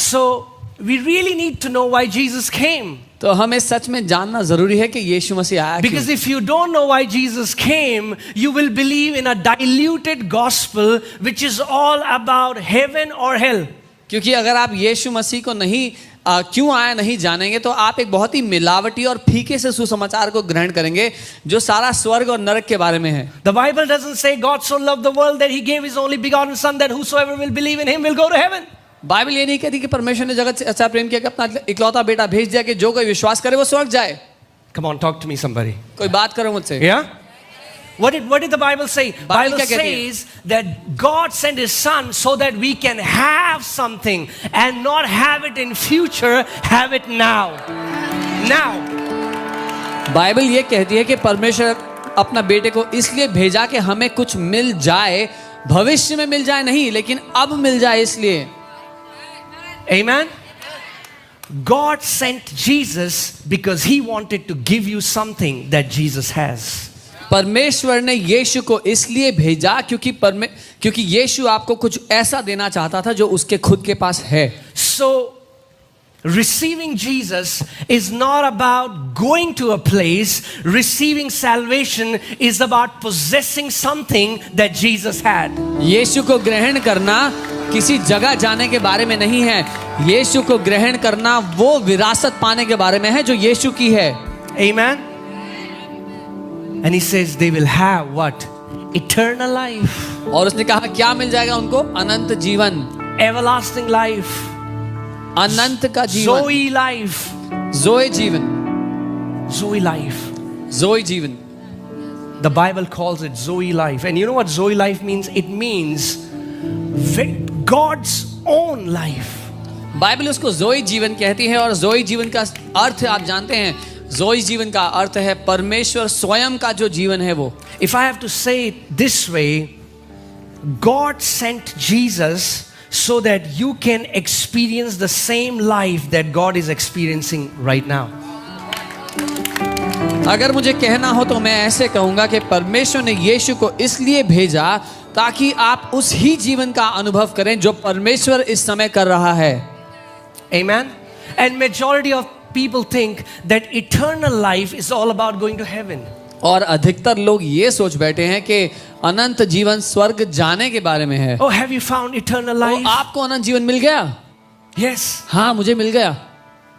So we really need to know why Jesus came. तो हमें सच में जानना जरूरी है कि यीशु मसीह आया क्यों? Because if you don't know why Jesus came, you will believe in a diluted gospel which is all about heaven or hell. क्योंकि अगर आप यीशु मसीह को नहीं क्यों आया नहीं जानेंगे तो आप एक बहुत ही मिलावटी और फीके से सुसमाचार को ग्रहण करेंगे जो सारा स्वर्ग और नरक के बारे में है। The Bible doesn't say God so loved the world that he gave his only begotten son that whosoever will believe in him will go to heaven. Bible ये नहीं कहती कि परमेश्वर ने जगत से अच्छा प्रेम किया कि अपना इकलौता बेटा भेज दिया कि जो कोई विश्वास करे वो स्वर्ग जाए। Come on, talk to me somebody. कोई बात करो मुझसे। Yeah? What did the Bible say? Bible क्या कहती है? says that God sent his son so that we can have something and not have it in future, have it now. Now. Bible ये कहती है कि परमेश्वर अपना बेटे को इसलिए भेजा कि हमें कुछ मिल जाए, भविष्य में मिल जाए नहीं लेकिन अब मिल जाए इसलिए। Amen. God sent Jesus because he wanted to give you something that Jesus has. परमेश्वर ने यीशु को इसलिए भेजा क्योंकि यीशु आपको कुछ ऐसा देना चाहता था जो उसके खुद के पास है। So receiving Jesus is not about going to a place. Receiving salvation is about possessing something that Jesus had. यीशु को ग्रहण करना किसी जगह जाने के बारे में नहीं है, यीशु को ग्रहण करना वो विरासत पाने के बारे में है जो यीशु की है। Amen. And he says they will have what? Eternal life. और उसने कहा क्या मिल जाएगा उनको? अनंत जीवन, everlasting life, अनंत का जीवन, Zoe life, ज़ोए जीवन, Zoe life. ज़ोए जीवन। The Bible calls it Zoe life. And you know what Zoe life means? It means God's own life. Bible उसको ज़ोए जीवन कहती है और ज़ोए जीवन का अर्थ आप जानते हैं, ज़ोए जीवन का अर्थ है परमेश्वर स्वयं का जो जीवन है वो। If I have to say it this way, God sent Jesus so that you can experience the same life that God is experiencing right now. अगर मुझे कहना हो तो मैं ऐसे कहूंगा कि परमेश्वर ने यीशु को इसलिए भेजा ताकि आप उस ही जीवन का अनुभव करें जो परमेश्वर इस समय कर रहा है। Amen. And majority of people think that eternal life is all about going to heaven. और अधिकतर लोग ये सोच बैठे हैं कि अनंत जीवन स्वर्ग जाने के बारे में है। Oh, have you found eternal life? आपको अनंत जीवन मिल गया? Yes. हाँ, मुझे मिल गया।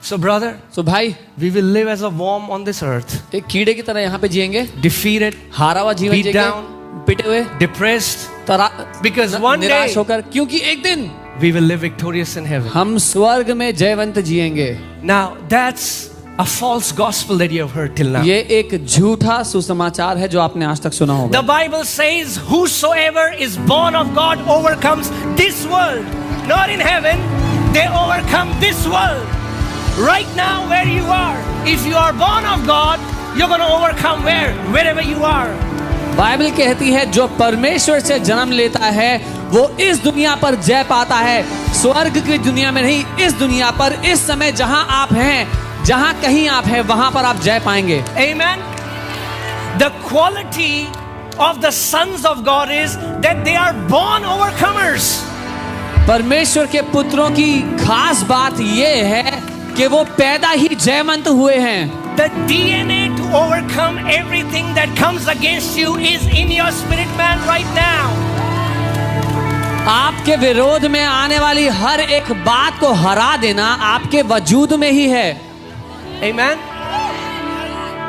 So brother, तो भाई, we will live as a worm on this earth. एक कीड़े की तरह यहाँ पे जिएंगे, defeated, हारा हुआ जीवन beat जिएंगे, down, पिटे हुए, depressed, because one day निराश होकर, क्योंकि एक दिन we will live victorious in heaven. हम स्वर्ग में जयवंत जिएंगे। Now that's a false gospel that you have heard till now. ये एक झूठा सुसमाचार है जो आपने आज तक सुना होगा। The Bible says whosoever is born of God overcomes this world. Not in heaven, they overcome this world. Right now where you are, if you are born of God, you're going to overcome wherever you are. Bible कहती है जो परमेश्वर से जन्म लेता है वो इस दुनिया पर जय पाता है, स्वर्ग की दुनिया में नहीं, इस दुनिया पर इस समय जहां आप हैं, जहां कहीं आप हैं वहां पर आप जय पाएंगे। Amen. The quality of the sons of God is that they are born overcomers. परमेश्वर के पुत्रों की खास बात ये है कि वो पैदा ही जयवंत हुए हैं। The DNA to overcome everything that comes against you is in your spirit man right now. आपके विरोध में आने वाली हर एक बात को हरा देना आपके वजूद में ही है। Amen.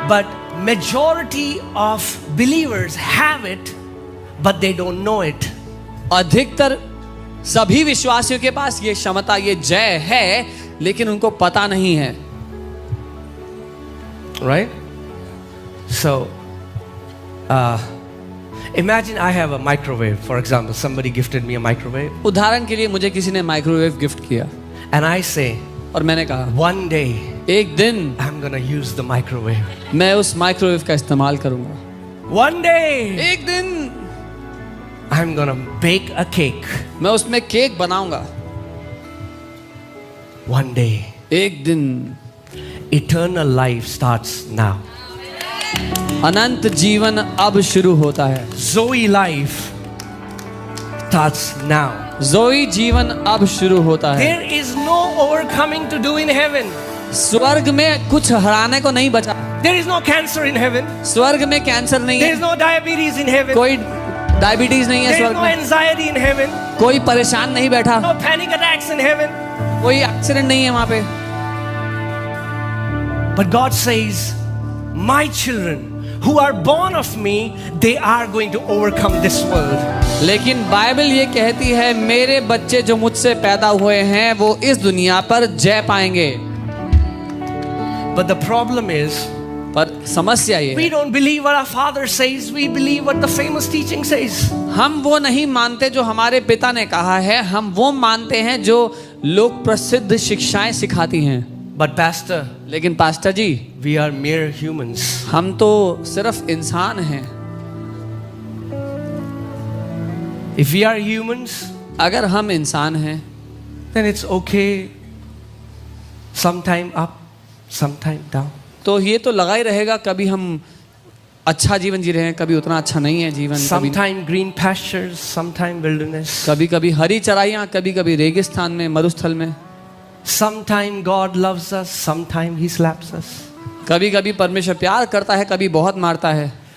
But majority of believers have it, but they don't know it. अधिकतर सभी विश्वासियों के पास ये क्षमता, ये जय है, लेकिन उनको पता नहीं है। Right? So, imagine I have a microwave. For example, somebody gifted me a microwave. उदाहरण के लिए मुझे किसी ने माइक्रोवेव गिफ्ट किया And I say, और मैंने कहा one day एक दिन I'm gonna use the microwave. मैं उस माइक्रोवेव का इस्तेमाल करूंगा। One day एक दिन I'm gonna bake a cake. मैं उसमें केक बनाऊंगा। One day एक दिन eternal life starts now. अनंत जीवन अब शुरू होता है। Zoe life starts now. जोई जीवन अब शुरू होता है। There is no overcoming to do in heaven. स्वर्ग में कुछ हराने को नहीं बचा। There is no cancer in heaven. स्वर्ग में कैंसर नहीं There is है, no diabetes in heaven. कोई डायबिटीज नहीं है There is स्वर्ग no में, anxiety in heaven. कोई परेशान नहीं बैठा, No panic attacks in heaven. कोई एक्सीडेंट नहीं है वहां पे। But God says, my children who are born of me, they are going to overcome this world. लेकिन बाइबल ये कहती है मेरे बच्चे जो मुझसे पैदा हुए हैं वो इस दुनिया पर जय पाएंगे। But the problem is, पर समस्या ये we है, don't believe what our father says. We believe what the famous teaching says. हम वो नहीं मानते जो हमारे पिता ने कहा है, हम वो मानते हैं जो लोग प्रसिद्ध शिक्षाएं सिखाती हैं। But pastor, लेकिन pastor ji, we are mere humans. हम तो सिर्फ इंसान हैं। If we are humans, अगर हम इंसान हैं then it's okay. Sometime up, sometime down. तो ये तो लगा ही रहेगा, कभी हम अच्छा जीवन जी रहे हैं, कभी उतना अच्छा नहीं है जीवन, कभी Sometime green pastures, sometime wilderness. कभी कभी हरी चराइयाँ, कभी कभी रेगिस्तान में, मरुस्थल में। Sometime God loves us, sometime He slaps us. कभी कभी परमेश्वर प्यार करता है, कभी बहुत मारता है।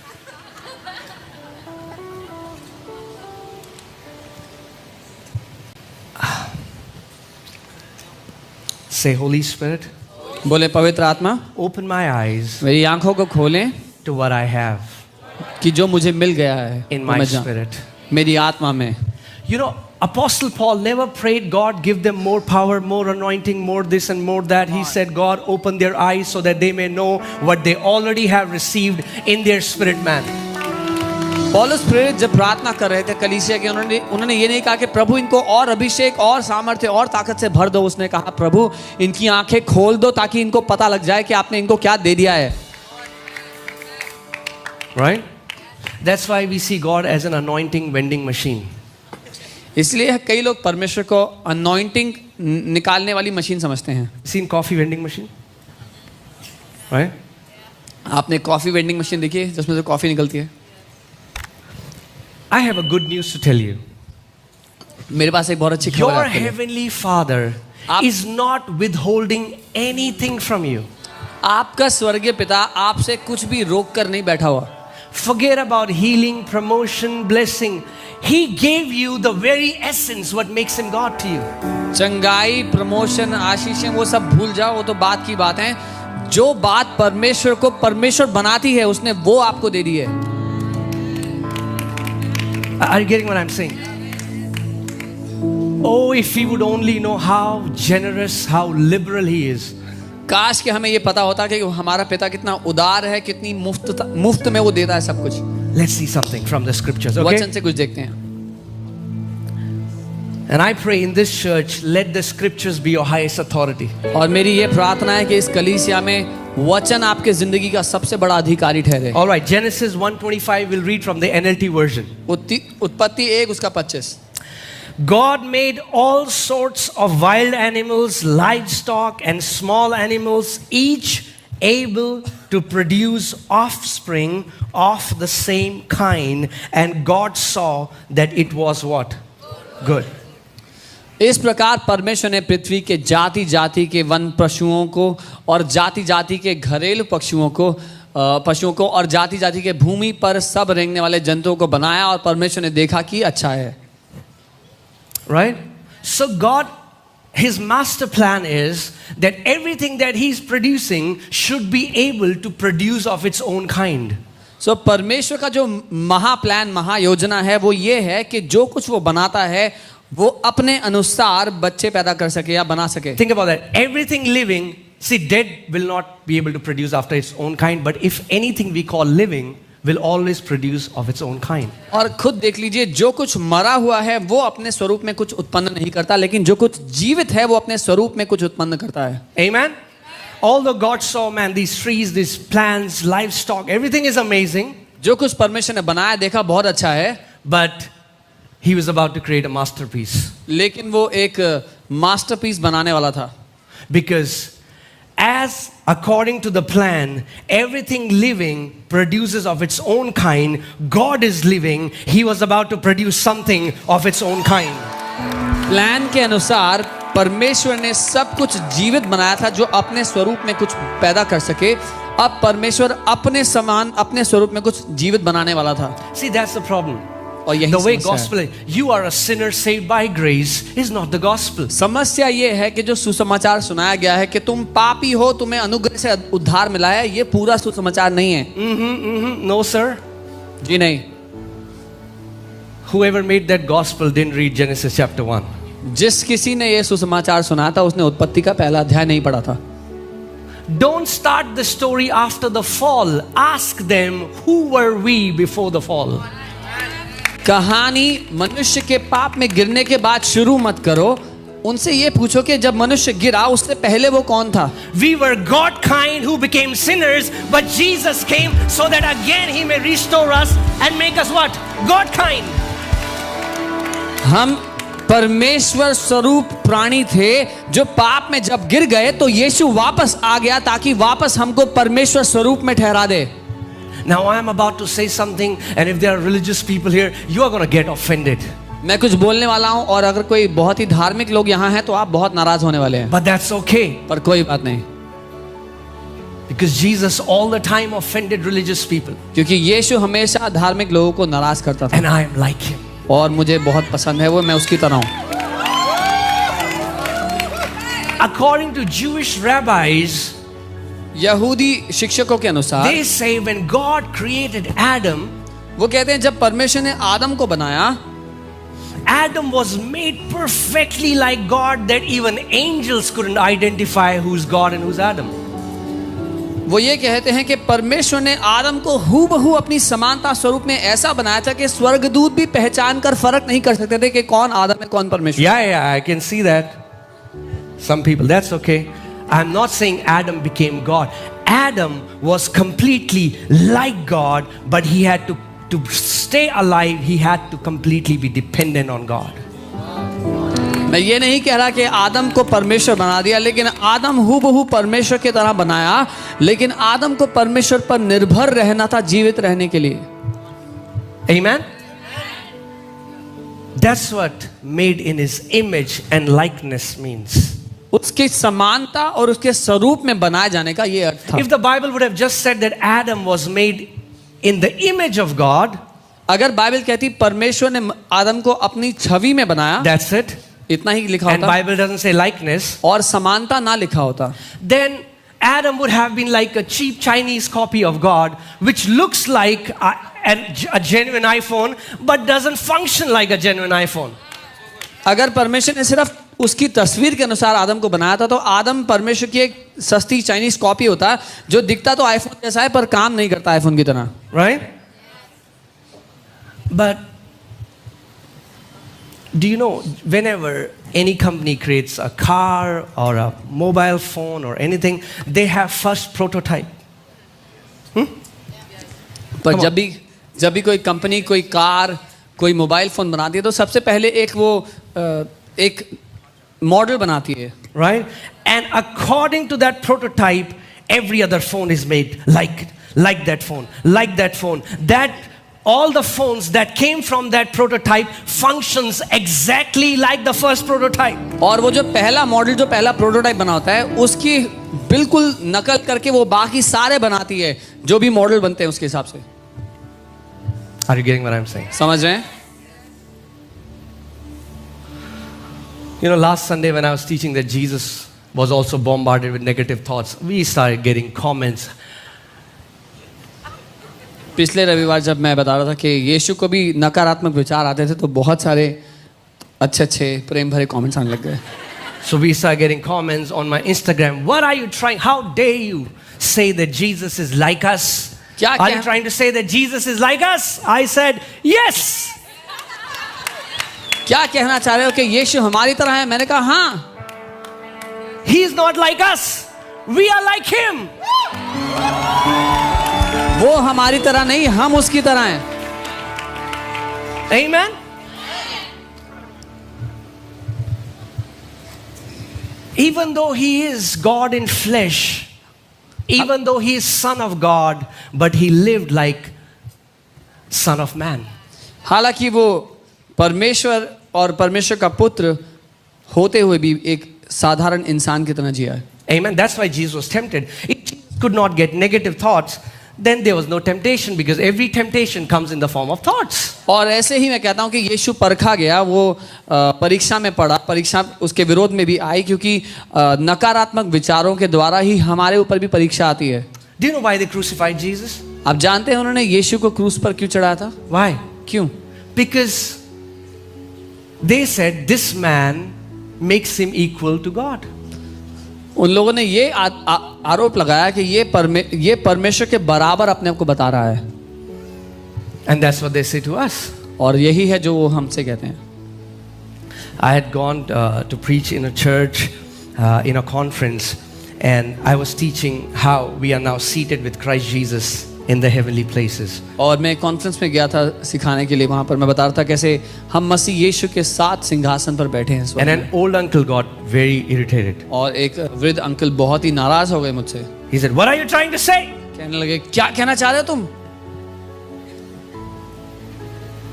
Say, Holy Spirit, बोले पवित्र आत्मा, open my eyes मेरी आंखों को खोलें to what I have कि जो मुझे मिल गया है in वो my मैं जान- spirit. मेरी आत्मा में। You know, Apostle Paul never prayed God give them more power, more anointing, more this and more that. He said, God, open their eyes so that they may know what they already have received in their spirit man. पौलुस प्रेरित जब प्रार्थना कर रहे थे कलीसिया के, उन्होंने ये नहीं कहा कि प्रभु इनको और अभिषेक और सामर्थ्य और ताकत से भर दो। उसने कहा प्रभु इनकी आंखें खोल दो ताकि इनको पता लग जाए कि आपने इनको क्या दे दिया है। Right? That's why we see God as an anointing vending machine. इसलिए कई लोग परमेश्वर को अनॉइंटिंग निकालने वाली मशीन समझते हैं। Seen coffee vending machine? Right? आपने कॉफी वेंडिंग मशीन देखी है जिसमें से कॉफी निकलती है? I have a good news to tell you. मेरे पास एक बहुत अच्छी खबर Your है आपके लिए। heavenly Father आप- is not withholding anything from you. आपका स्वर्गीय पिता आपसे कुछ भी रोक कर नहीं बैठा हुआ। Forget about healing, promotion, blessing. He gave you the very essence what makes him God to you. चंगाई, प्रमोशन, आशीषें वो सब भूल जाओ, वो तो बात की बात है। जो बात परमेश्वर को परमेश्वर बनाती है उसने वो आपको दे दी है। Are you getting what I'm saying? Oh, if we would only know how generous, how liberal he is. काश कि हमें ये पता होता कि हमारा पिता कितना उदार है, कितनी मुफ्त में वो देता है सब कुछ। Let's see something from the scriptures, okay? वचन से कुछ देखते हैं। And I pray in this church, let the scriptures be your highest authority. और मेरी ये प्रार्थना है कि इस कलीसिया में वचन आपके जिंदगी का सबसे बड़ा अधिकारी ठहरे। All right, Genesis 1:25, we'll read from the NLT version. उत्पत्ति 1 उसका 25। God made all sorts of wild animals, livestock, and small animals, each able to produce offspring of the same kind. And God saw that it was what? Good. इस प्रकार परमेश्वर ने पृथ्वी के जाति जाति के वन पशुओं को और जाति जाति के घरेलू पशुओं को और जाति जाति के भूमि पर सब रेंगने वाले जंतुओं को बनाया और परमेश्वर ने देखा कि अच्छा है। Right? So God, His master plan is that everything that He's producing should be able to produce of its own kind. So परमेश्वर का जो महाप्लान महायोजना है वो ये है कि जो कुछ वो बनाता है वो अपने अनुसार बच्चे पैदा कर सके या बना सके। Think about that. Everything living, see, dead will not be able to produce after its own kind, but if anything we call living will always produce of its own kind. और खुद देख लीजिए, जो कुछ मरा हुआ है वो अपने स्वरूप में कुछ उत्पन्न नहीं करता, लेकिन जो कुछ जीवित है वो अपने स्वरूप में कुछ उत्पन्न करता है। Amen? Although God saw, man, these trees, these plants, livestock, everything is amazing. जो कुछ परमेश्वर ने बनाया देखा बहुत अच्छा है, But He was about to create a masterpiece. लेकिन वो एक मास्टरपीस बनाने वाला था। Because as according to the plan, everything living produces of its own kind. God is living. He was about to produce something of its own kind. Plan के अनुसार परमेश्वर ने सब कुछ जीवित बनाया था जो अपने स्वरूप में कुछ पैदा कर सके। अब परमेश्वर अपने समान अपने स्वरूप में कुछ जीवित बनाने वाला था। See, that's the problem. और यही The way समस्या gospel is, you are a sinner saved by grace is not the gospel. समस्या ये है कि जो सुसमाचार सुनाया गया है कि तुम पापी हो, तुम्हें अनुग्रह से उद्धार मिला है, ये पूरा सुसमाचार नहीं है। No, sir. जी नहीं। Whoever made that gospel didn't read Genesis chapter 1. जिस किसी ने ये सुसमाचार सुनाया था उसने उत्पत्ति का पहला अध्याय नहीं पढ़ा था। Don't start the story after the fall. Ask them, who were we before the fall? कहानी मनुष्य के पाप में गिरने के बाद शुरू मत करो, उनसे ये पूछो कि जब मनुष्य गिरा उससे पहले वो कौन था। We were God kind who became sinners, but Jesus came so that again He may restore us and make us what? God kind. हम परमेश्वर स्वरूप प्राणी थे जो पाप में जब गिर गए तो यीशु वापस आ गया ताकि वापस हमको परमेश्वर स्वरूप में ठहरा दे। Now I am about to say something, and if there are religious people here, you are going to get offended. मैं कुछ बोलने वाला हूं और अगर कोई बहुत ही धार्मिक लोग यहाँ हैं तो आप बहुत नाराज होने वाले हैं। But that's okay. पर कोई बात नहीं, Because Jesus all the time offended religious people. क्योंकि यीशु हमेशा धार्मिक लोगों को नाराज करता था And I am like Him. और मुझे बहुत पसंद है वो, मैं उसकी तरह हूं। According to Jewish rabbis, यहूदी शिक्षकों के अनुसार they say when God created Adam, वो कहते हैं जब परमेश्वर ने आदम को बनाया, Adam was made perfectly like God that even angels couldn't identify who's God and who's Adam. वो ये कहते हैं कि परमेश्वर ने आदम को हूबहू अपनी समानता स्वरूप में ऐसा बनाया था कि स्वर्गदूत भी पहचान कर फर्क नहीं कर सकते थे कि कौन आदम है कौन परमेश्वर। Yeah, I can see that. Some people, that's okay. I'm not saying Adam became God. Adam was completely like God, but he had to stay alive, he had to completely be dependent on God. मैं ये नहीं कह रहा कि आदम को परमेश्वर बना दिया, लेकिन आदम हूबहू परमेश्वर की तरह बनाया, लेकिन आदम को परमेश्वर पर निर्भर रहना था जीवित रहने के लिए। Amen? That's what made in His image and likeness means. उसकी समानता और उसके स्वरूप में बनाए जाने का ये अर्थ था। If the Bible would have just said that Adam was made in the image of God, अगर बाइबल कहती परमेश्वर ने आदम को अपनी छवि में बनाया, that's it. इतना ही लिखा And होता, Bible doesn't say likeness, और समानता ना लिखा होता, then Adam would have been like a cheap Chinese copy of God, which looks like a genuine iPhone, but doesn't function like a genuine iPhone. अगर परमेश्वर ने सिर्फ उसकी तस्वीर के अनुसार आदम को बनाया था तो आदम परमेश्वर की एक सस्ती चाइनीज कॉपी होता जो दिखता तो आईफोन जैसा है पर काम नहीं करता आईफोन की तरह। Right? But do you know, whenever any company creates a car or a mobile phone or anything, they have first prototype. पर जब भी कोई कंपनी कोई कार कोई मोबाइल फोन बनाती है तो सबसे पहले एक मॉडल बनाती है, right? And according to that prototype, every other phone is made like that phone, like that phone. That all the phones that came from that prototype functions exactly like the first prototype. और वो जो पहला model जो पहला prototype बना होता है उसकी बिल्कुल नकल करके वो बाकी सारे बनाती है जो भी मॉडल बनते हैं उसके हिसाब से। Are you getting what I'm saying? समझ रहे हैं? You know, last Sunday when I was teaching that Jesus was also bombarded with negative thoughts, we started getting comments. पिछले रविवार जब मैं बता रहा था कि यीशु को भी नकारात्मक विचार आते थे तो बहुत सारे अच्छे प्रेम भरे कमेंट्स आने लग गए। So we started getting comments on my Instagram. What are you trying? How dare you say that Jesus is like us? Are you trying to say that Jesus is like us? I said, yes. क्या कहना चाह रहे हो कि यीशु हमारी तरह है? मैंने कहा हाँ। He is not like us. We are like him. वो हमारी तरह नहीं, हम उसकी तरह हैं। Amen. Even though he is God in flesh, Even though he is son of God, but he lived like son of man. हालांकि वो परमेश्वर और परमेश्वर का पुत्र होते हुए भी एक साधारण इंसान की तरह जिया है. Amen. That's why Jesus was tempted. If Jesus could not get negative thoughts, then there was no temptation, because every temptation comes in the form of thoughts. और ऐसे ही मैं कहता हूँ कि यीशु परखा गया, वो परीक्षा में पड़ा, परीक्षा उसके विरोध में भी आई, क्योंकि नकारात्मक विचारों के द्वारा ही हमारे ऊपर भी परीक्षा आती है. Do you know why they crucified Jesus? आप जानते हैं उन्होंने यीशु को क्रूस पर क्यों चढ़ाया था? Why? क्यों? Because they said this man makes him equal to God. उन लोगों ने ये आरोप लगाया कि ये परमेश्वर के बराबर अपने आप को बता रहा है. And that's what they say to us. और यही है जो वो हमसे कहते हैं. I had gone to preach in a church, in a conference, and I was teaching how we are now seated with Christ Jesus in the heavenly places. और मैं कॉन्फ्रेंस में गया था सिखाने के लिए. वहाँ पर मैं बता रहा था कैसे हम मसीह यीशु के साथ सिंहासन पर बैठे हैं. And an old uncle got very irritated. और एक वृद्ध अंकल बहुत ही नाराज हो गए मुझसे. He said, "What are you trying to say?" कहने लगे, क्या कहना चाह रहे हो तुम?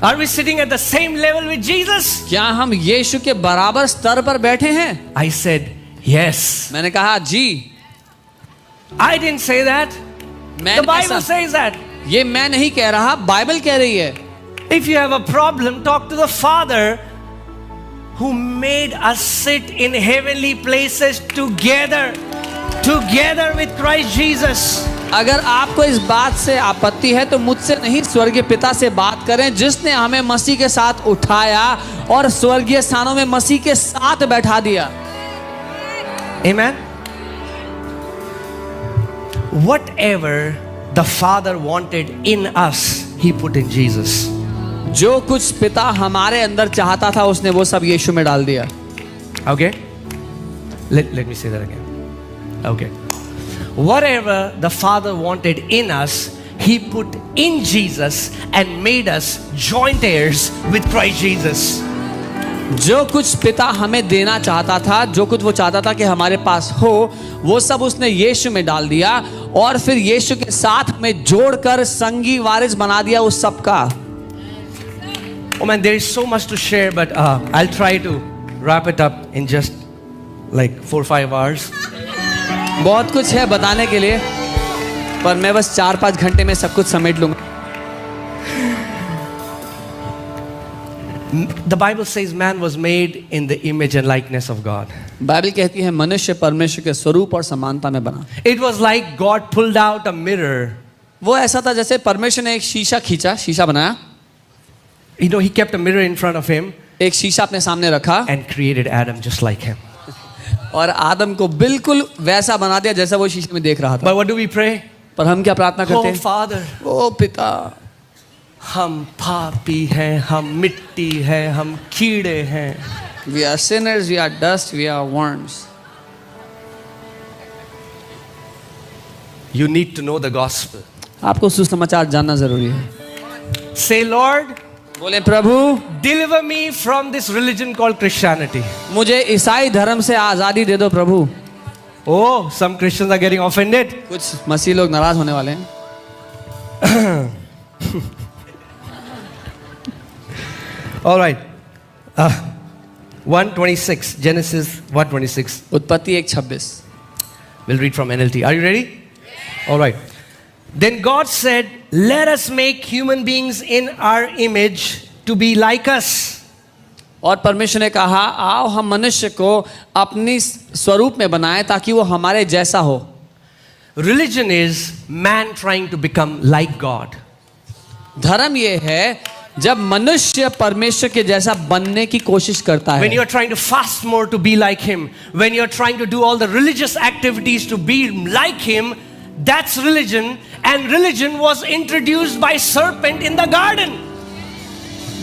Are we sitting at the same level with Jesus? क्या हम यीशु के बराबर स्तर पर बैठे हैं? I said, "Yes." मैंने कहा जी. I didn't say that. The Bible says that. ये मैं नहीं कह रहा, बाइबल कह रही है. If you have a problem, talk to the Father who made us sit in heavenly places together with Christ Jesus. अगर आपको इस बात से आपत्ति है तो मुझसे नहीं, स्वर्गीय पिता से बात करें, जिसने हमें मसीह के साथ उठाया और स्वर्गीय स्थानों में मसीह के साथ बैठा दिया. Amen. Whatever the Father wanted in us, He put in Jesus. जो कुछ पिता हमारे अंदर चाहता था उसने वो सब यीशु में डाल दिया. Okay? Let me say that again. Okay. Whatever the Father wanted in us, He put in Jesus and made us joint heirs with Christ Jesus. जो कुछ पिता हमें देना चाहता था, जो कुछ वो चाहता था कि हमारे पास हो, वो सब उसने यीशु में डाल दिया और फिर यीशु के साथ हमें जोड़कर संगी वारिस बना दिया उस सब का. Oh man, there is so much to share, but I'll try to wrap it up in just like 4-5 hours. बहुत कुछ है बताने के लिए, पर मैं बस 4-5 घंटे में सब कुछ समेट लूंगा. The Bible says man was made in the image and likeness of God. Bible कहती है मनुष्य परमेश्वर के स्वरूप और समानता में बना. It was like God pulled out a mirror. वो ऐसा था जैसे परमेश्वर ने एक शीशा खींचा, शीशा बनाया. You know, He kept a mirror in front of Him. एक शीशा अपने सामने रखा. And created Adam just like him. और आदम को बिल्कुल वैसा बना दिया जैसा वो शीशे में देख रहा था. But what do we pray? पर हम क्या प्रार्थना करते हैं? Oh Father, ओ पिता, हम पापी हैं, हम मिट्टी हैं, हम कीड़े हैं. we are sinners, we are dust, we are worms. You need to know the gospel. आपको सुसमाचार जानना जरूरी है. Say, Lord, बोले प्रभु, deliver me from this religion called Christianity. मुझे ईसाई धर्म से आजादी दे दो प्रभु. Oh, some Christians are getting offended. कुछ मसीह लोग नाराज होने वाले हैं. All right. 1:26, Genesis 1:26. उत्पत्ति 1:26. We'll read from NLT. Are you ready? All right. Then God said, "Let us make human beings in our image to be like us." और परमेश्वर ने कहा, आओ हम मनुष्य को अपनी स्वरूप में बनाएं ताकि वो हमारे जैसा हो. Religion is man trying to become like God. धर्म ये है जब मनुष्य परमेश्वर के जैसा बनने की कोशिश करता है. When you are trying to fast more to be like Him, when you are trying to do all the religious activities to be like Him, that's religion. And religion was introduced by serpent in the garden.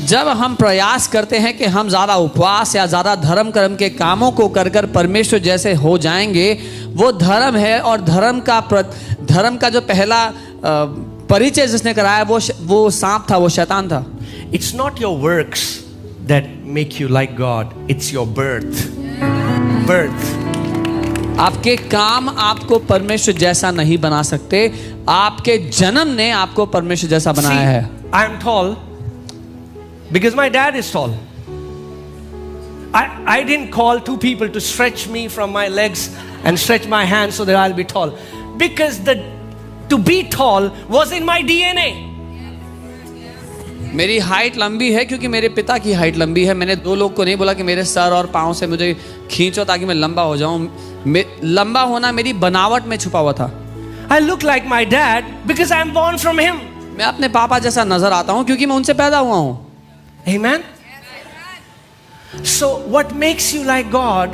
जब हम प्रयास करते हैं कि हम ज़्यादा उपवास या ज़्यादा धर्म कर्म के कामों को कर कर परमेश्वर जैसे हो जाएंगे, वो धर्म है. और धर्म का जो पहला परिचय जिसने कराया वो सांप था, वो शैतान था. It's not your works that make you like God. It's your birth. आपके काम आपको परमेश्वर जैसा नहीं बना सकते, आपके जन्म ने आपको परमेश्वर जैसा बनाया है। I am tall because my dad is tall. I didn't call two people to stretch me from my legs and stretch my hands so that I'll be tall. Because to be tall was in my DNA. मेरी height लंबी है क्योंकि मेरे पिता की height लंबी है। मैंने दो लोग को नहीं बोला कि मेरे सर और पाँव से मुझे खींचो ताकि मैं लंबा हो जाऊं। लंबा होना मेरी बनावट में छुपा हुआ था। I look like my dad because I am born from him. मैं अपने पापा जैसा नजर आता हूं क्योंकि मैं उनसे पैदा हुआ हूं। Amen. So what makes you like God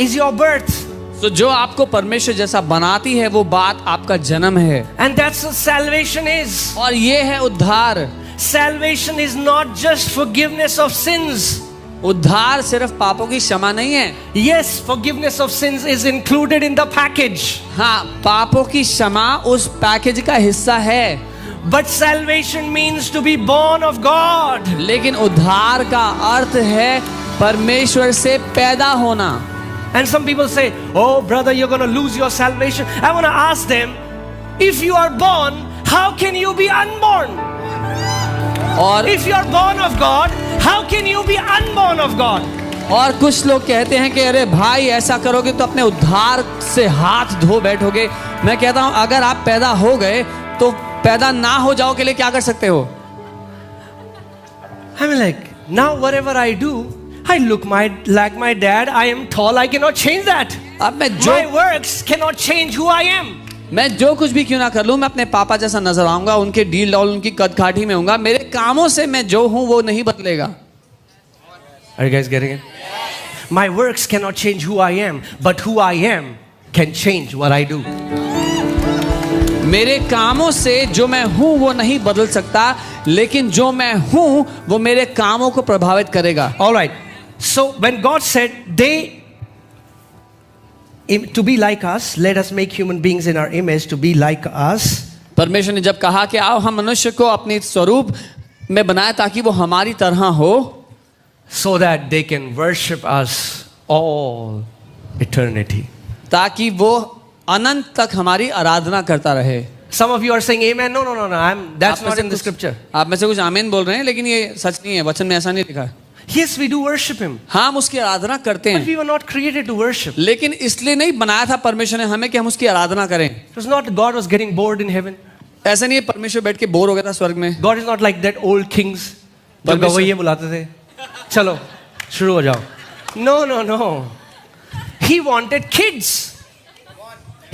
is your birth. तो जो आपको परमेश्वर जैसा बनाती है वो बात आपका जन्म है। And that's what salvation is. और ये है उद्धार। Salvation is not just forgiveness of sins. उद्धार सिर्फ पापों की क्षमा नहीं है। Yes, forgiveness of sins is included in the package. हाँ, पापों की क्षमा उस पैकेज का हिस्सा है। But salvation means to be born of God. लेकिन उद्धार का अर्थ है परमेश्वर से पैदा होना। And some people say, "Oh brother, you're going to lose your salvation." I want to ask them, if you are born, how can you be unborn? और If you are born of God, how can you be unborn of God? और कुछ लोग कहते हैं कि अरे भाई ऐसा करोगे तो अपने उद्धार से हाथ धो बैठोगे। मैं कहता हूं अगर आप पैदा हो गए तो पैदा ना हो जाओ के लिए क्या कर सकते हो? I'm like, now whatever I do, I look like my dad. I am tall. I cannot change that. अब मैं My works cannot change who I am. मैं जो कुछ भी क्यों ना कर लूं, मैं अपने पापा जैसा नजर आऊंगा, उनके डील डॉल, उनकी कद काठी में होऊंगा। मेरे कामों से मैं जो हूं वो नहीं बदलेगा। Are you guys getting it? My works cannot change who I am, but who I am can change what I do. मेरे कामों से जो मैं हूं वो नहीं बदल सकता, लेकिन जो मैं हूं वो मेरे कामों को प्रभावित करेगा। All right. So when God said to be like us, let us make human beings in our image to be like us. परमेश्वर ने जब कहा कि आओ हम मनुष्य को अपने स्वरूप में बनाए ताकि वो हमारी तरह हो, so that they can worship us all eternity. ताकि वो अनंत तक हमारी आराधना करता रहे। Some of you are saying amen. No. That's not in the scripture. आप में से कुछ आमीन बोल रहे हैं, लेकिन ये सच नहीं है, वचन में ऐसा नहीं लिखा है। Yes, we do worship him. हाँ, हम उसकी आराधना करते But हैं, we were not created to worship. लेकिन इसलिए नहीं बनाया था परमेश्वर ने हमें कि हम उसकी आराधना करें। It was not God was getting bored in heaven. ऐसा नहीं है परमेश्वर बैठ के बोर हो गया था स्वर्ग में। God is not like that old kings. जब परमेश्वर- गवैये बुलाते थे, चलो शुरू हो जाओ। No. He wanted kids.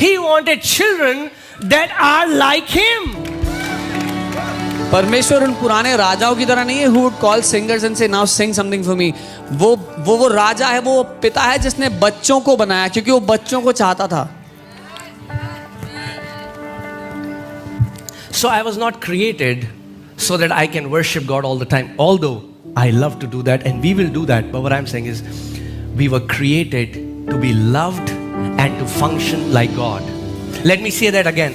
He wanted children that are like him. परमेश्वर उन पुराने राजाओं की तरह नहीं है who would call singers and say now sing something for me। वो राजा है, वो पिता है जिसने बच्चों को बनाया क्योंकि वो बच्चों को चाहता था। So I was not created so that I can worship God all the time. Although I love to do that and we will do that. But what I'm saying is we were created to be loved and to function like God. Let me say that again.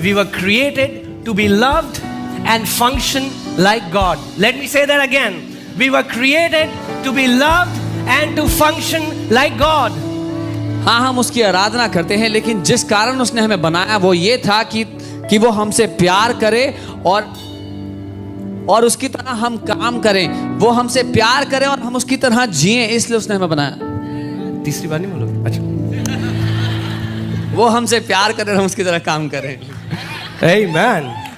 We were created to be loved and function like God. Let me say that again. We were created to be loved and to function like God. हाँ, हम उसकी आराधना करते हैं, लेकिन जिस कारण उसने हमें बनाया वो ये था कि वो हमसे प्यार करे और उसकी तरह हम काम करें। वो हमसे प्यार करे और हम उसकी तरह जिएं, इसलिए उसने हमें बनाया। तीसरी बार नहीं बोलोगे? अच्छा। वो हमसे प्यार करे और हम उसकी तरह काम करें। Amen.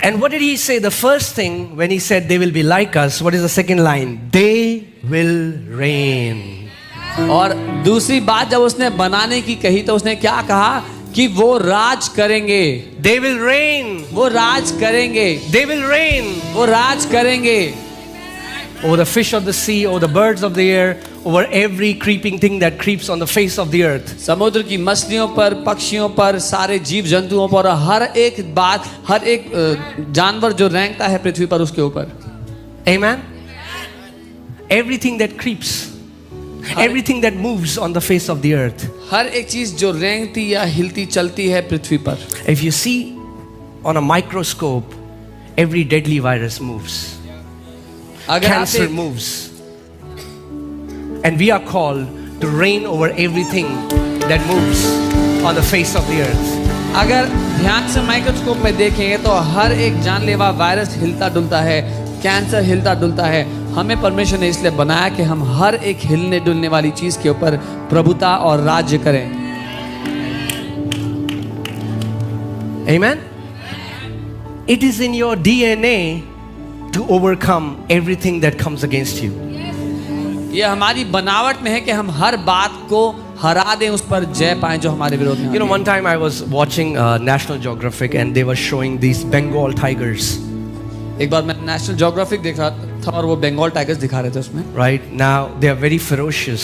And what did he say? The first thing when he said they will be like us, what is the second line? They will reign. और दूसरी बात जब उसने बनाने की कही तो उसने क्या कहा कि वो राज करेंगे। They will reign. वो राज करेंगे। They will reign वो राज करेंगे over the fish of the sea, over the birds of the air, over every creeping thing that creeps on the face of the earth. समुद्र की मछलियों पर, पक्षियों पर, सारे जीव जंतुओं पर, हर एक बात, हर एक जानवर जो रेंगता है पृथ्वी पर उसके ऊपर। Amen. Everything that creeps, everything that moves on the face of the earth. हर एक चीज जो रेंगती या हिलती चलती है पृथ्वी पर। If you see on a microscope, every deadly virus moves. अगर आप Cancer एक- moves. And we are called to reign over everything that moves on the face of the earth. अगर ध्यान से माइक्रोस्कोप में देखेंगे तो हर एक जानलेवा वायरस हिलता डुलता है, कैंसर हिलता डुलता है। हमें परमेश्वर ने इसलिए बनाया कि हम हर एक हिलने डुलने वाली चीज के ऊपर प्रभुता और राज्य करें। Amen? It is in your DNA to overcome everything that comes against you. ये हमारी बनावट में है कि हम हर बात को हरा दें, उस पर जय पाएं जो हमारे विरोध में। You know, one time I was watching National Geographic and they were showing these Bengal tigers. एक बार मैं नेशनल ज्योग्राफिक देख रहा था और वो बंगाल टाइगर्स दिखा रहे थे उसमें। Right now they are very ferocious.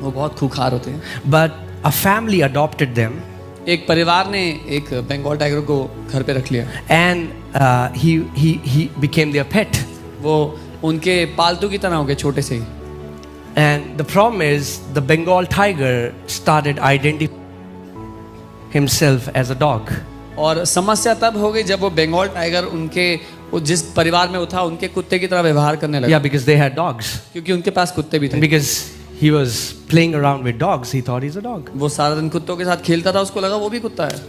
वो बहुत खूंखार होते हैं। But a family adopted them. एक परिवार ने एक बंगाल टाइगर को घर पे रख लिया And he became their pet. वो उनके पालतू की तरह हो गए छोटे से ही। And the problem is the Bengal tiger started identifying himself as a dog. और समस्या तब हो गई जब वो बंगाल टाइगर उनके वो जिस परिवार में वो था उनके कुत्ते की तरह व्यवहार करने लगा। Yeah, because they had dogs. क्योंकि उनके पास कुत्ते भी थे। And because he was playing around with dogs, he thought he's a dog. वो सारा दिन कुत्तों के साथ खेलता था, उसको लगा वो भी कुत्ता है।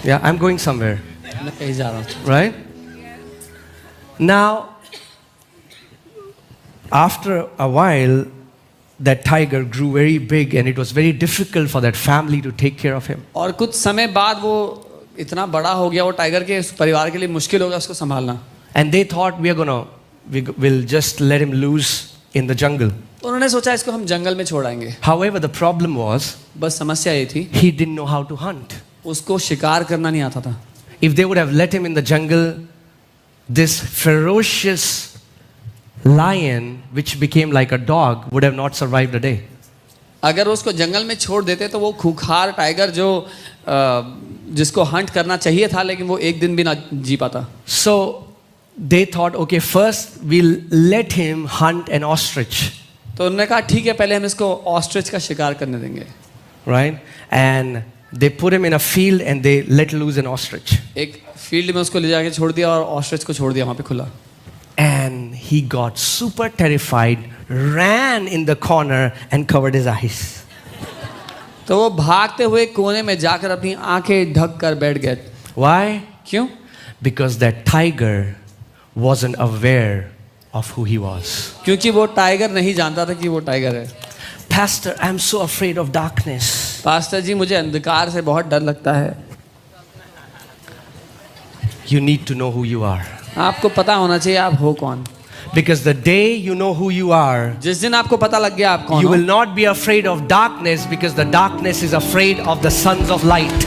Yeah, I'm going somewhere. मैं कहीं जा रहा हूँ। Right? Now, after a while, that tiger grew very big and it was very difficult for that family to take care of him. और कुछ समय बाद वो इतना बड़ा हो गया वो टाइगर के उस परिवार के लिए मुश्किल हो गया उसको संभालना। And they thought we'll just let him loose in the jungle. उन्होंने सोचा इसको हम जंगल में छोड़ाएंगे। However, the problem was बस समस्या ये थी he didn't know how to hunt. उसको शिकार करना नहीं आता था। If they would have let him in the jungle, this ferocious lion, which became like a dog, would have not survived a day. अगर उसको जंगल में छोड़ देते तो वो खूंखार टाइगर जो जिसको हंट करना चाहिए था लेकिन वो एक दिन भी ना जी पाता। So they thought, okay, first we'll let him hunt an ostrich. तो उन्होंने कहा ठीक है पहले हम इसको ऑस्ट्रिच का शिकार करने देंगे। Right? And they put him in a field and they let loose an ostrich. एक फील्ड में उसको ले जाके छोड़ दिया और ऑस्ट्रिच को छोड़ दिया वहाँ पे खुला। And he got super terrified, ran in the corner and covered his eyes. तो वो भागते हुए कोने में जाकर अपनी आंखें ढक कर बैठ गए। Why? क्यों? Because that tiger wasn't aware of who he was. क्योंकि वो टाइगर नहीं जानता था कि वो टाइगर है। Pastor, I'm so afraid of darkness. Pastor ji मुझे अंधकार से बहुत डर लगता है। You need to know who you are. आपको पता होना चाहिए आप हो कौन। Because the day you know who you are, जिस दिन आपको पता लग गया आप कौन you हो, will not be afraid of darkness because the darkness is afraid of the sons of light.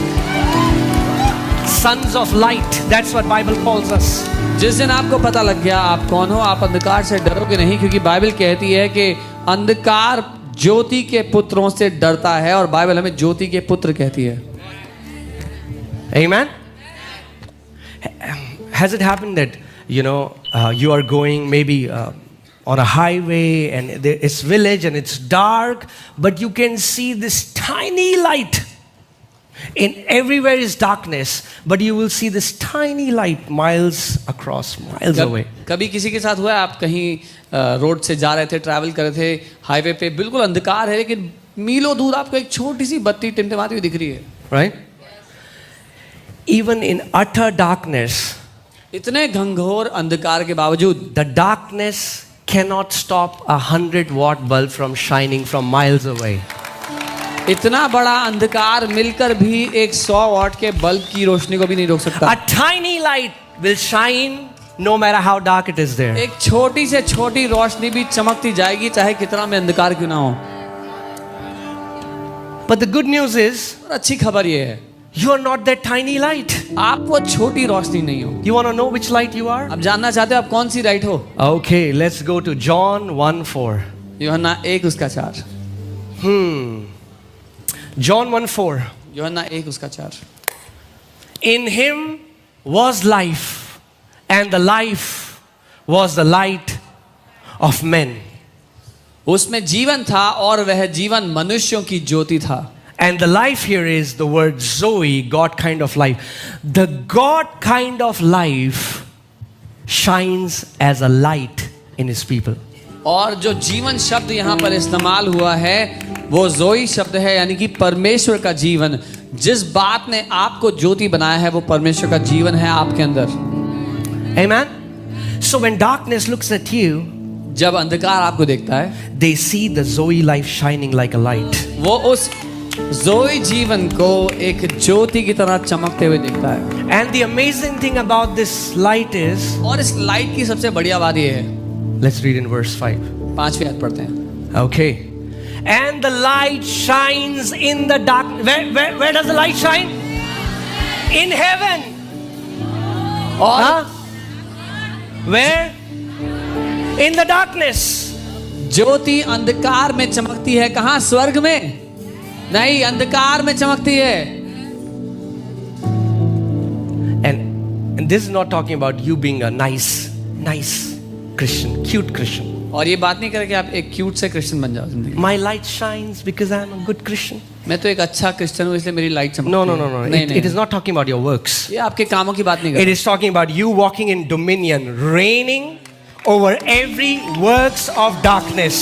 Sons of light, that's what Bible calls us. जिस दिन आपको पता लग गया आप कौन हो, आप अंधकार से डरोगे नहीं, क्योंकि बाइबल कहती है कि अंधकार ज्योति के पुत्रों से डरता है और बाइबल हमें ज्योति के पुत्र कहती है। Amen? Has it happened that you are going maybe on a highway and it's village and it's dark, but you can see this tiny light. In everywhere is darkness, but you will see this tiny light miles across, miles away. कभी किसी के साथ हुआ है आप कहीं road से जा रहे थे, ट्रैवल कर रहे थे, हाईवे पे बिल्कुल अंधकार है लेकिन मीलों दूर आपको एक छोटी सी बत्ती टिमटिमाती हुई दिख रही है। Right? Even in utter darkness, इतने घंघोर अंधकार के बावजूद the darkness cannot stop 100-watt bulb from shining from miles away. इतना बड़ा अंधकार मिलकर भी एक 100 वाट के बल्ब की रोशनी को भी नहीं रोक सकता। A tiny light will shine no matter how dark it is there. एक छोटी से छोटी रोशनी भी चमकती जाएगी चाहे कितना में अंधकार क्यों ना हो। But the good news is, और अच्छी खबर ये है you are not that tiny light. आप वो छोटी रोशनी नहीं हो। You want to know which light you are? आप जानना चाहते हो आप कौन सी लाइट हो? Okay, let's go to John 1:4. यूहन्ना 1:4। John 1:4. यूहन्ना 1:4। In him was life, and the life was the light of men. उसमें जीवन था और वह जीवन मनुष्यों की ज्योति था। And the life here is the word Zoe, God kind of life. The God kind of life shines as a light in his people. और जो जीवन शब्द यहाँ पर इस्तेमाल हुआ है वो जोई शब्द है, यानी कि परमेश्वर का जीवन। जिस बात ने आपको ज्योति बनाया है वो परमेश्वर का जीवन है आपके अंदर। Amen. So when darkness looks at you, जब अंधकार आपको देखता है, they see the Zoe life shining like a light. वो उस जोई जीवन को एक ज्योति की तरह चमकते हुए देखता है। And the amazing thing about this light is, और इस लाइट की सबसे बढ़िया बात ये है, let's read in verse 5. 5वीं आयत पढ़ते हैं। Okay. And the light shines in the dark. Where does the light shine? In heaven. और Huh? Where? In the darkness. ज्योति अंधकार में चमकती है। कहाँ? स्वर्ग में नहीं, अंधकार में चमकती है। And this is not talking about you being a nice Christian, cute Christian. और ये बात नहीं करे कि आप एक क्यूट से क्रिश्चियन बन जाओ जिंदगी। My light shines because I am a good Christian. मैं तो एक अच्छा क्रिश्चियन हूँ इसलिए मेरी लाइट चमकती No. है। नहीं, It is not talking about your works. ये आपके कामों की बात नहीं कर It is talking about you walking in dominion, reigning over every works of darkness.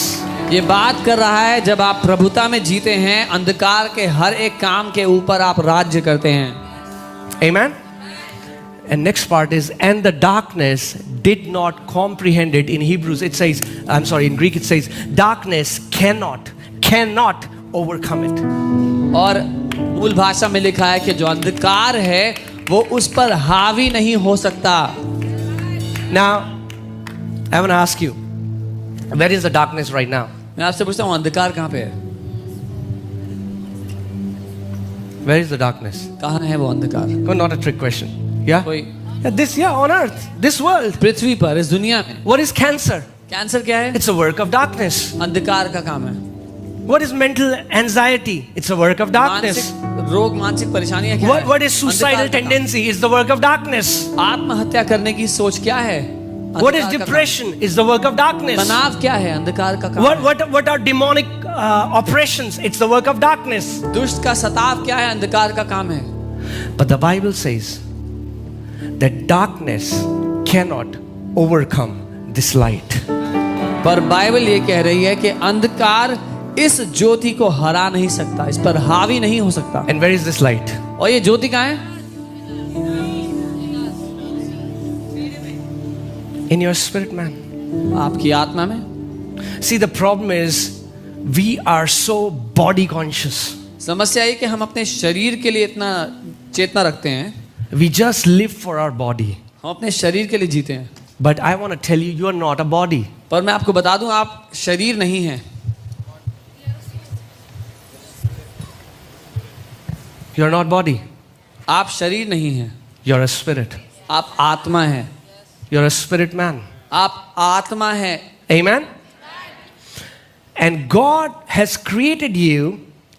ये बात कर रहा है जब आप प्रभुता में जीते हैं, अंधकार के हर एक काम के ऊपर आप राज्य करते हैं। Amen. And next part is, and the darkness did not comprehend it. In Hebrews it says, in Greek it says, darkness cannot overcome it. और मूल भाषा में लिखा है कि जो अंधकार है वो उस पर हावी नहीं हो सकता। Now, I want to ask you, where is the darkness right now? मैं आपसे पूछता हूँ अंधकार कहाँ पे है? Where is the darkness? कहाँ है वो अंधकार? Oh, not a trick question. Yeah? कोई On earth, this world. पृथ्वी पर, इस दुनिया में। What is cancer? कैंसर क्या है? It's a work of darkness. अंधकार का काम है। What is mental anxiety? It's a work of darkness. मानसिक रोग, मानसिक परेशानियां क्या है? What is suicidal tendency? It's the work of darkness. आत्महत्या करने की सोच क्या है? What is अंधकार का depression? It's the work of काम। darkness. तनाव क्या है? अंधकार का काम। What are demonic oppressions? It's the work of darkness. दुष्ट का सताव क्या है? अंधकार का काम है। But the Bible says that darkness cannot overcome this light. पर बाइबल ये कह रही है कि अंधकार इस ज्योति को हरा नहीं सकता, इस पर हावी नहीं हो सकता। And where is this light? और ये ज्योति कहाँ है? In your spirit, man. आपकी आत्मा में। See, the problem is we are so body conscious. समस्या ये कि हम अपने शरीर के लिए इतना चेतना रखते हैं, We just live for our body. हम अपने शरीर के लिए जीते हैं। But I want to tell you, you are not a body. पर मैं आपको बता दूं, आप शरीर नहीं हैं। You are not body. आप शरीर नहीं हैं, You are a spirit. आप आत्मा हैं। You are a spirit man. आप आत्मा हैं। Amen. And God has created you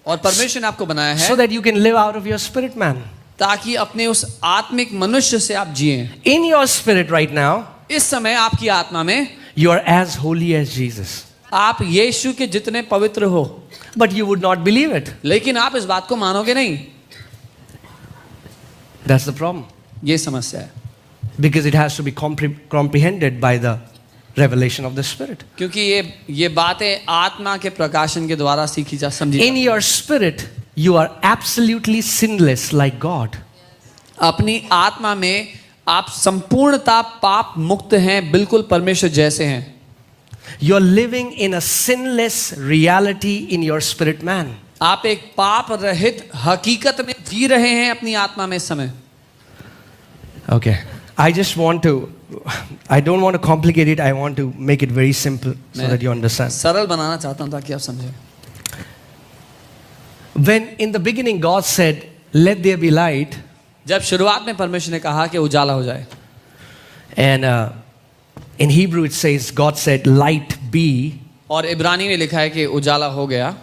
और परमेश्वर ने आपको बनाया है so that you can live out of your spirit man. ताकि अपने उस आत्मिक मनुष्य से आप जिएं। In your spirit right now, इस समय आपकी आत्मा में you are as holy as Jesus. आप यीशु के जितने पवित्र हो, But you would not believe it. लेकिन आप इस बात को मानोगे नहीं। That's the problem. ये समस्या है, Because it has to be comprehended by the revelation of the Spirit. क्योंकि ये बातें आत्मा के प्रकाशन के द्वारा सीखी जा समझी In your spirit, you are absolutely sinless like God. अपनी आत्मा में आप संपूर्णता पाप मुक्त हैं, बिल्कुल परमेश्वर जैसे हैं। You are living in a sinless reality in your spirit man. आप एक पाप रहित हकीकत में जी रहे हैं अपनी आत्मा में इस समय। Okay. I don't want to complicate it. I want to make it very simple so that you understand. सरल बनाना चाहता हूं ताकि आप समझें। When in the beginning God said, "Let there be light," जब शुरुआत में परमेश्वर ने कहा कि उजाला हो जाए, and in Hebrew it says God said, "Light be," और इब्रानी में लिखा है कि उजाला हो गया,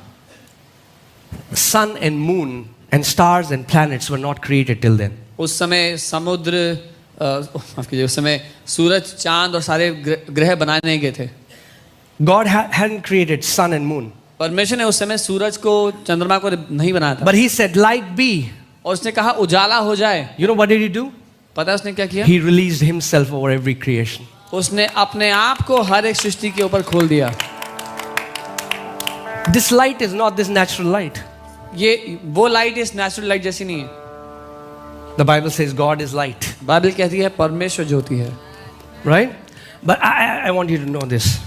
sun and moon and stars and planets were not created till then. उस समय समुद्र माफ कीजिए, उस समय सूरज, चांद और सारे ग्रह बनाए नहीं गए थे। God hadn't created sun and moon. परमेश्वर ने उस समय सूरज को, चंद्रमा को नहीं बनाया था। But he said, "Light be." और उसने कहा उजाला हो जाए। You know what did he do? पता है उसने क्या किया? He released himself over every creation. उसने अपने आप को हर एक सृष्टि के ऊपर खोल दिया। This light is not this natural light. ये वो लाइट इस नेचुरल लाइट जैसी नहीं है। The Bible says God is light, Bible कहती है परमेश्वर ज्योति है। right? But I want you to know this.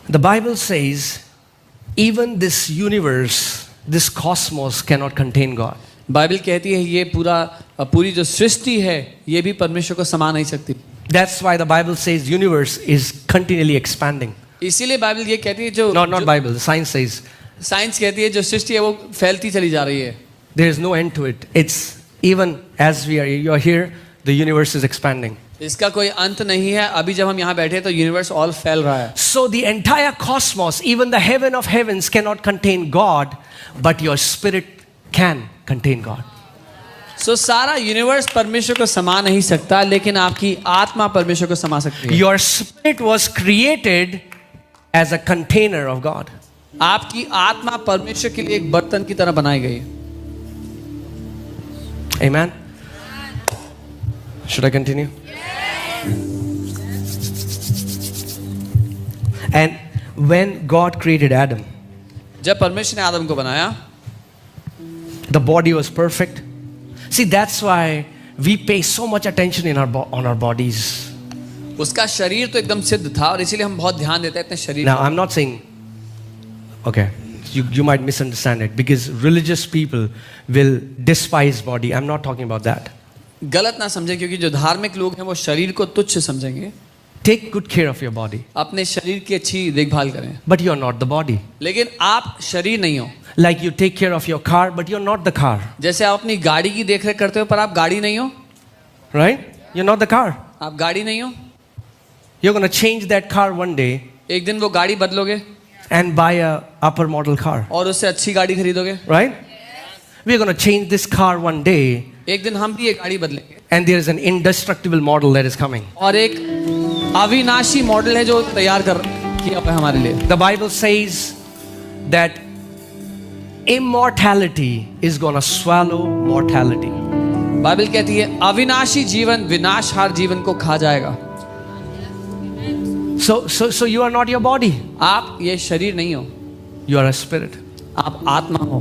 The Bible says even this universe, this cosmos cannot contain God. Bible कहती है ये पूरी जो सृष्टि है ये भी परमेश्वर को समा नहीं सकती। That's why the Bible says universe is continually expanding. इसीलिए बाइबल ये कहती है जो Not Bible, the science says science कहती है जो सृष्टि है वो फैलती चली जा रही है। there is no end to it. It's even as you are here, the universe is expanding. इसका कोई अंत नहीं है। अभी जब हम यहाँ बैठे तो यूनिवर्स ऑल फैल रहा है। So the entire cosmos, even the heaven of heavens cannot contain God, but your spirit can contain God. So सारा यूनिवर्स परमेश्वर को समा नहीं सकता, लेकिन आपकी आत्मा परमेश्वर को समा सकती है। Your spirit was created as a container of God. आपकी आत्मा परमेश्वर के लिए एक बर्तन की तरह बनाई गई है। Amen. Should I continue? And when God created Adam, जब परमेश्वर ने आदम को बनाया, the body was perfect. See, that's why we pay so much attention on our bodies. उसका शरीर तो एकदम सिद्ध था और इसीलिए हम बहुत ध्यान देते हैं अपने शरीर। Now, I'm not saying, okay, you might misunderstand it because religious people will despise body. I'm not talking about that. गलत ना समझे, क्योंकि जो धार्मिक लोग हैं वो शरीर को तुच्छ समझेंगे। Take good care of your body. अपने शरीर की अच्छी देखभाल करें। But you're not the body. लेकिन आप शरीर नहीं हो। Like you take care of your car, but you're not the car. जैसे आप अपनी गाड़ी की देखरेख करते हो पर आप गाड़ी नहीं हो। Right? You're not the car. आप गाड़ी नहीं हो। You're going to change that car one day एक दिन वो गाड़ी बदलोगे and buy a upper model car. और उससे अच्छी गाड़ी खरीदोगे। Right? We're going to change this car one day एक दिन हम भी एक गाड़ी बदलेंगे। and there is an indestructible model that is coming. और एक अविनाशी मॉडल है जो तैयार किया हुआ है हमारे लिए। The Bible says that immortality is going to swallow mortality. Bible कहती है अविनाशी जीवन विनाशहार जीवन को खा जाएगा। So you are not your body. आप ये शरीर नहीं हो, You are a spirit. आप आत्मा हो।